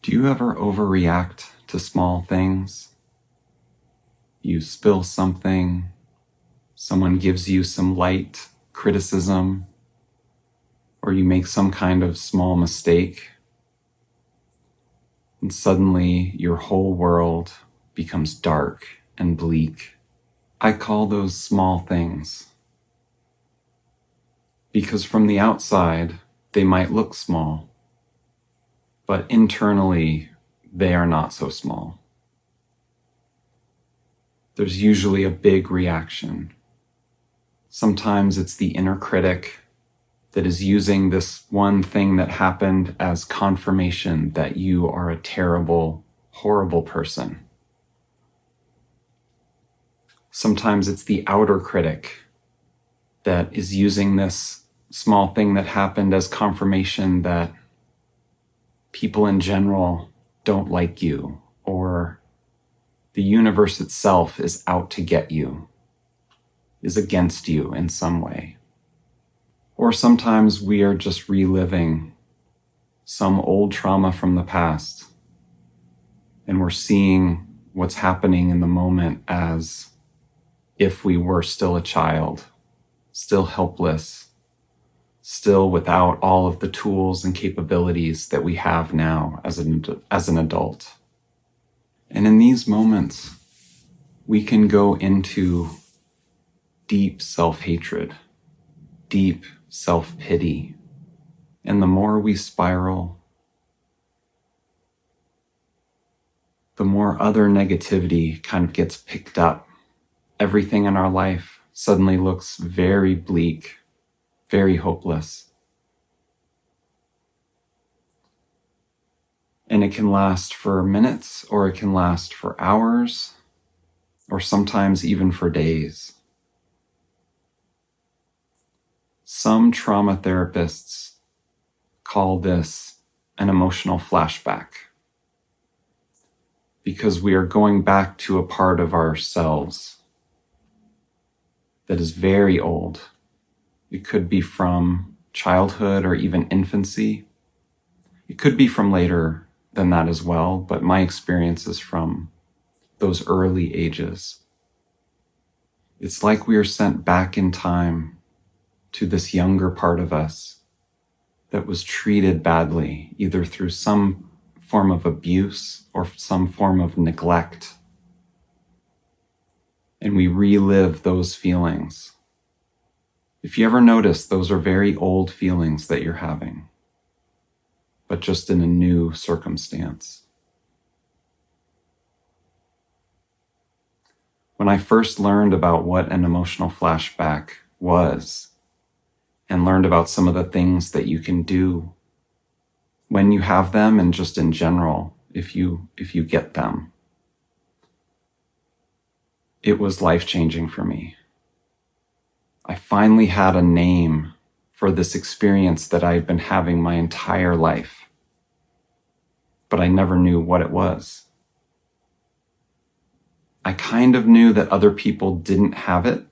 Do you ever overreact to small things? You spill something, someone gives you some light criticism, or you make some kind of small mistake, and suddenly your whole world becomes dark and bleak. I call those small things because from the outside, they might look small, but internally, they are not so small. There's usually a big reaction. Sometimes it's the inner critic that is using this one thing that happened as confirmation that you are a terrible, horrible person. Sometimes it's the outer critic that is using this small thing that happened as confirmation that people in general don't like you, or the universe itself is out to get you, is against you in some way. Or sometimes we are just reliving some old trauma from the past, and we're seeing what's happening in the moment as if we were still a child, still helpless, still without all of the tools and capabilities that we have now as an adult. And in these moments, we can go into deep self-hatred, deep self-pity. And the more we spiral, the more other negativity kind of gets picked up. Everything in our life suddenly looks very bleak, very hopeless. And it can last for minutes, or it can last for hours, or sometimes even for days. Some trauma therapists call this an emotional flashback, because we are going back to a part of ourselves that is very old. It could be from childhood or even infancy. It could be from later than that as well, but my experience is from those early ages. It's like we are sent back in time to this younger part of us that was treated badly, either through some form of abuse or some form of neglect. And we relive those feelings. If you ever notice, those are very old feelings that you're having, but just in a new circumstance. When I first learned about what an emotional flashback was, and learned about some of the things that you can do when you have them, and just in general, if you get them, it was life-changing for me. I finally had a name for this experience that I had been having my entire life, but I never knew what it was. I kind of knew that other people didn't have it,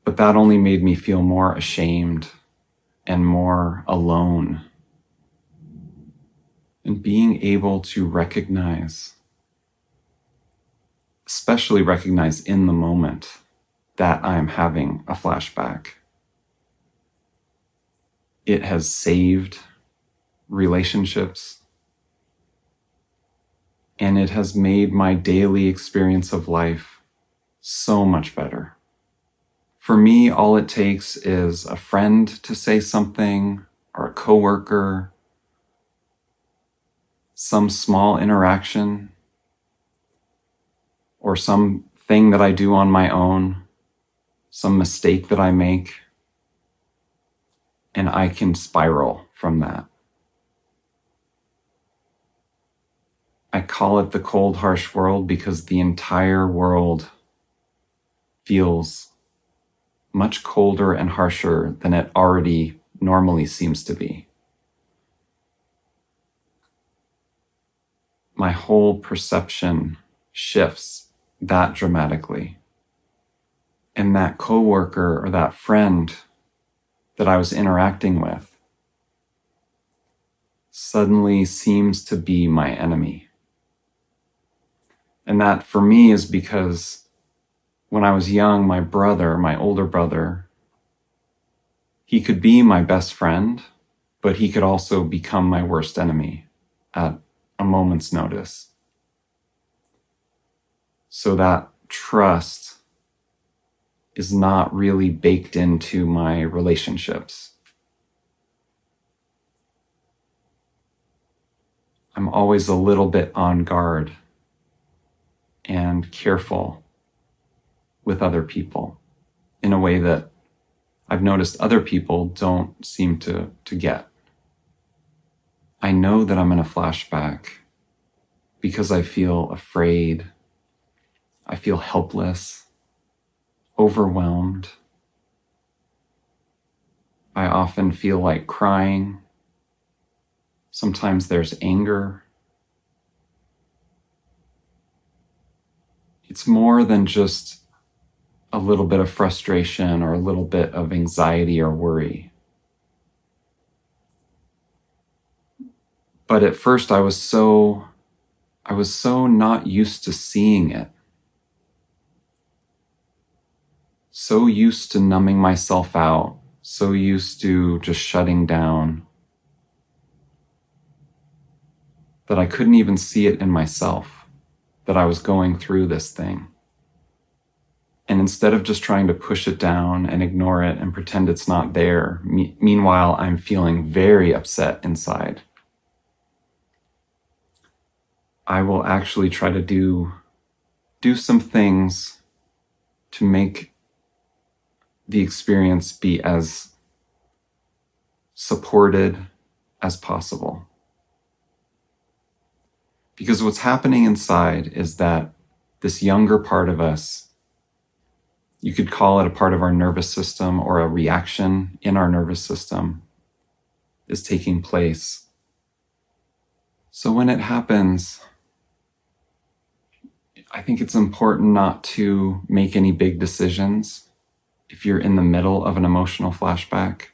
but that only made me feel more ashamed and more alone. And being able to recognize, especially recognize in the moment, that I am having a flashback. It has saved relationships, and it has made my daily experience of life so much better. For me, all it takes is a friend to say something, or a coworker, some small interaction, or some thing that I do on my own, some mistake that I make, and I can spiral from that. I call it the cold, harsh world because the entire world feels much colder and harsher than it already normally seems to be. My whole perception shifts that dramatically. And that coworker or that friend that I was interacting with, suddenly seems to be my enemy. And that for me is because when I was young, my brother, my older brother, he could be my best friend, but he could also become my worst enemy at a moment's notice. So that trust is not really baked into my relationships. I'm always a little bit on guard and careful with other people in a way that I've noticed other people don't seem to get. I know that I'm in a flashback because I feel afraid, I feel helpless, overwhelmed. I often feel like crying. Sometimes there's anger. It's more than just a little bit of frustration or a little bit of anxiety or worry. But at first I was so not used to seeing it. So used to numbing myself out, so used to just shutting down, that I couldn't even see it in myself, that I was going through this thing. And instead of just trying to push it down and ignore it and pretend it's not there, meanwhile, I'm feeling very upset inside. I will actually try to do some things to make the experience be as supported as possible. Because what's happening inside is that this younger part of us, you could call it a part of our nervous system or a reaction in our nervous system, is taking place. So when it happens, I think it's important not to make any big decisions if you're in the middle of an emotional flashback.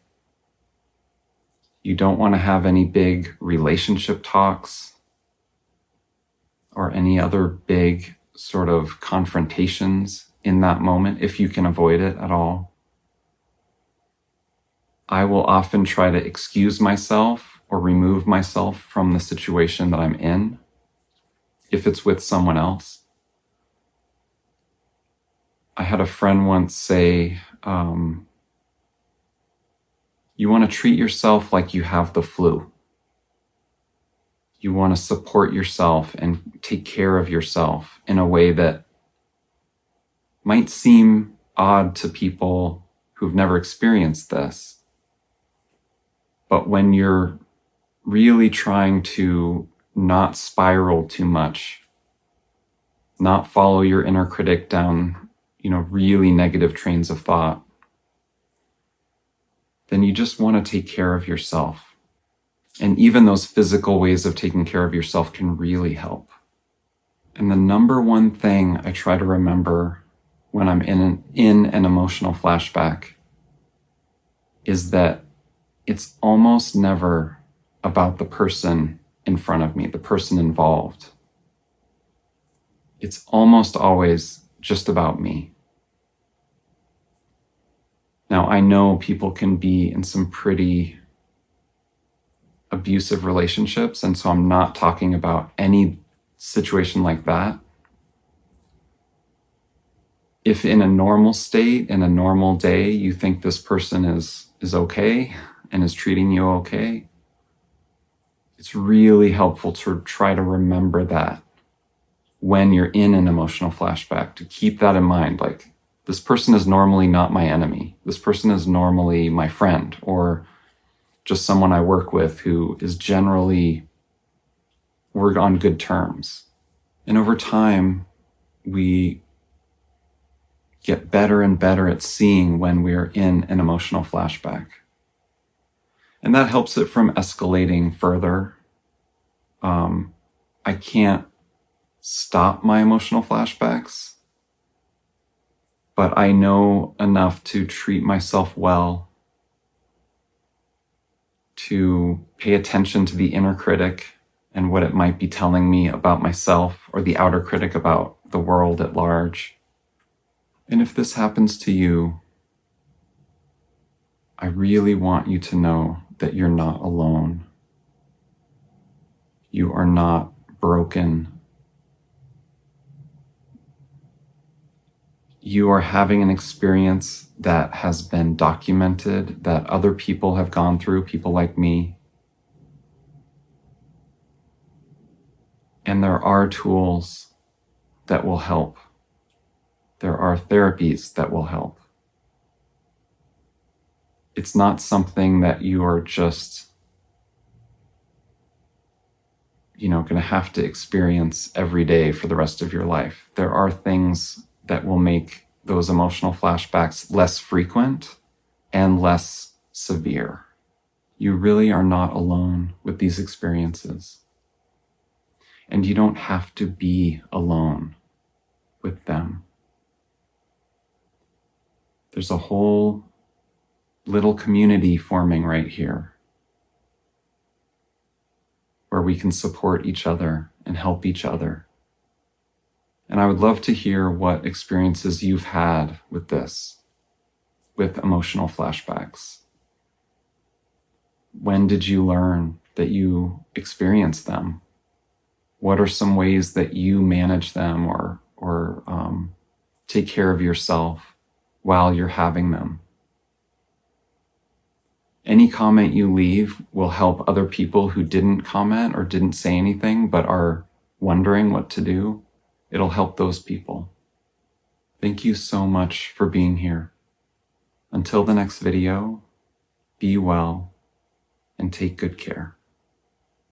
You don't want to have any big relationship talks or any other big sort of confrontations in that moment, if you can avoid it at all. I will often try to excuse myself or remove myself from the situation that I'm in, if it's with someone else. I had a friend once say, you want to treat yourself like you have the flu. You want to support yourself and take care of yourself in a way that might seem odd to people who've never experienced this. But when you're really trying to not spiral too much, not follow your inner critic down, really negative trains of thought, then you just want to take care of yourself. And even those physical ways of taking care of yourself can really help. And the number one thing I try to remember when I'm in an emotional flashback is that it's almost never about the person in front of me, the person involved. It's almost always just about me. Now, I know people can be in some pretty abusive relationships, and so I'm not talking about any situation like that. If in a normal state, in a normal day, you think this person is okay and is treating you okay, it's really helpful to try to remember that when you're in an emotional flashback, to keep that in mind. Like, this person is normally not my enemy. This person is normally my friend, or just someone I work with who is generally, we're on good terms. And over time, we get better and better at seeing when we're in an emotional flashback. And that helps it from escalating further. I can't stop my emotional flashbacks, but I know enough to treat myself well, to pay attention to the inner critic and what it might be telling me about myself, or the outer critic about the world at large. And if this happens to you, I really want you to know that you're not alone. You are not broken. You are having an experience that has been documented, that other people have gone through, people like me. And there are tools that will help. There are therapies that will help. It's not something that you are just, going to have to experience every day for the rest of your life. There are things that will make those emotional flashbacks less frequent and less severe. You really are not alone with these experiences. And you don't have to be alone with them. There's a whole little community forming right here where we can support each other and help each other. And I would love to hear what experiences you've had with this, with emotional flashbacks. When did you learn that you experienced them? What are some ways that you manage them or take care of yourself while you're having them? Any comment you leave will help other people who didn't comment or didn't say anything but are wondering what to do. It'll help those people. Thank you so much for being here. Until the next video, be well and take good care.